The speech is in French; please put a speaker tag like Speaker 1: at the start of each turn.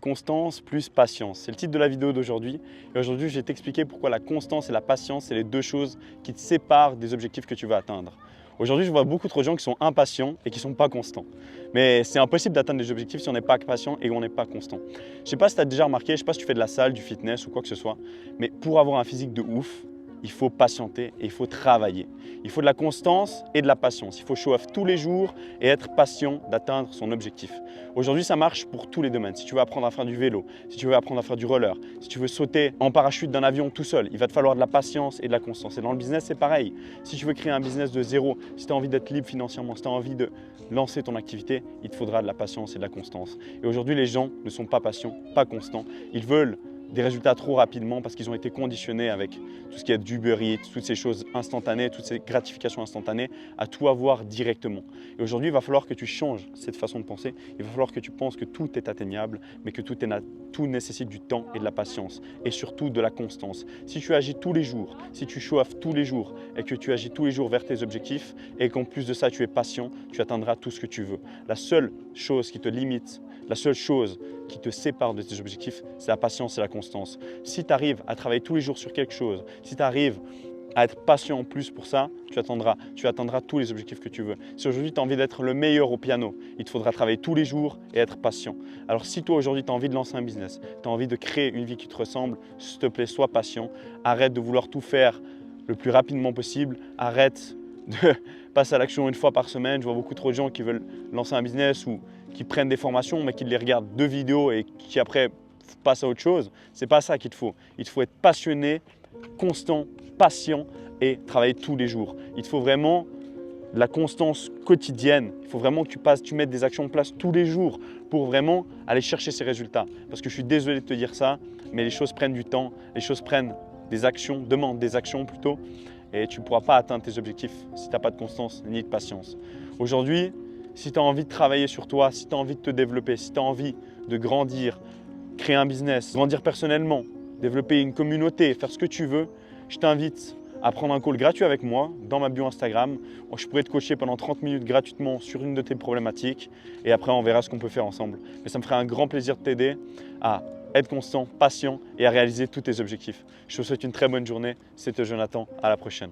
Speaker 1: Constance plus patience, c'est le titre de la vidéo d'aujourd'hui. Et aujourd'hui, je vais t'expliquer pourquoi la constance et la patience, c'est les deux choses qui te séparent des objectifs que tu veux atteindre. Aujourd'hui, je vois beaucoup trop de gens qui sont impatients et qui ne sont pas constants. Mais c'est impossible d'atteindre des objectifs si on n'est pas patient et on n'est pas constant. Je ne sais pas si tu as déjà remarqué, je ne sais pas si tu fais de la salle, du fitness ou quoi que ce soit, mais pour avoir un physique de ouf, il faut patienter et il faut travailler. Il faut de la constance et de la patience. Il faut show off tous les jours et être patient d'atteindre son objectif. Aujourd'hui, ça marche pour tous les domaines. Si tu veux apprendre à faire du vélo, si tu veux apprendre à faire du roller, si tu veux sauter en parachute d'un avion tout seul, il va te falloir de la patience et de la constance. Et dans le business, c'est pareil. Si tu veux créer un business de zéro, si tu as envie d'être libre financièrement, si tu as envie de lancer ton activité, il te faudra de la patience et de la constance. Et aujourd'hui, les gens ne sont pas patients, pas constants. Ils veulent des résultats trop rapidement parce qu'ils ont été conditionnés avec tout ce qui est d'Uber Eats, toutes ces choses instantanées, toutes ces gratifications instantanées, à tout avoir directement. Et aujourd'hui, il va falloir que tu changes cette façon de penser. Il va falloir que tu penses que tout est atteignable, mais que tout nécessite du temps et de la patience et surtout de la constance. Si tu agis tous les jours, si tu chauffes tous les jours et que tu agis tous les jours vers tes objectifs et qu'en plus de ça, tu es patient, tu atteindras tout ce que tu veux. La seule chose qui te limite, la seule chose qui te sépare de tes objectifs, c'est la patience et la constance. Si tu arrives à travailler tous les jours sur quelque chose, si tu arrives à être patient en plus pour ça, tu atteindras tous les objectifs que tu veux. Si aujourd'hui tu as envie d'être le meilleur au piano, il te faudra travailler tous les jours et être patient. Alors si toi aujourd'hui tu as envie de lancer un business, tu as envie de créer une vie qui te ressemble, s'il te plaît, sois patient. Arrête de vouloir tout faire le plus rapidement possible. Arrête de passer à l'action une fois par semaine. Je vois beaucoup trop de gens qui veulent lancer un business ou qui prennent des formations mais qui les regardent 2 vidéos et qui après passent à autre chose. Ce n'est pas ça qu'il te faut. Il te faut être passionné, constant, patient et travailler tous les jours. Il te faut vraiment de la constance quotidienne. Il faut vraiment que tu mettes des actions en place tous les jours pour vraiment aller chercher ces résultats. Parce que je suis désolé de te dire ça, mais les choses prennent du temps, les choses prennent des actions, demandent des actions plutôt, et tu ne pourras pas atteindre tes objectifs si tu n'as pas de constance ni de patience. Aujourd'hui, si tu as envie de travailler sur toi, si tu as envie de te développer, si tu as envie de grandir, créer un business, grandir personnellement, développer une communauté, faire ce que tu veux, je t'invite à prendre un call gratuit avec moi dans ma bio Instagram. Je pourrais te coacher pendant 30 minutes gratuitement sur une de tes problématiques et après on verra ce qu'on peut faire ensemble. Mais ça me ferait un grand plaisir de t'aider à être constant, patient et à réaliser tous tes objectifs. Je te souhaite une très bonne journée. C'était Jonathan, à la prochaine.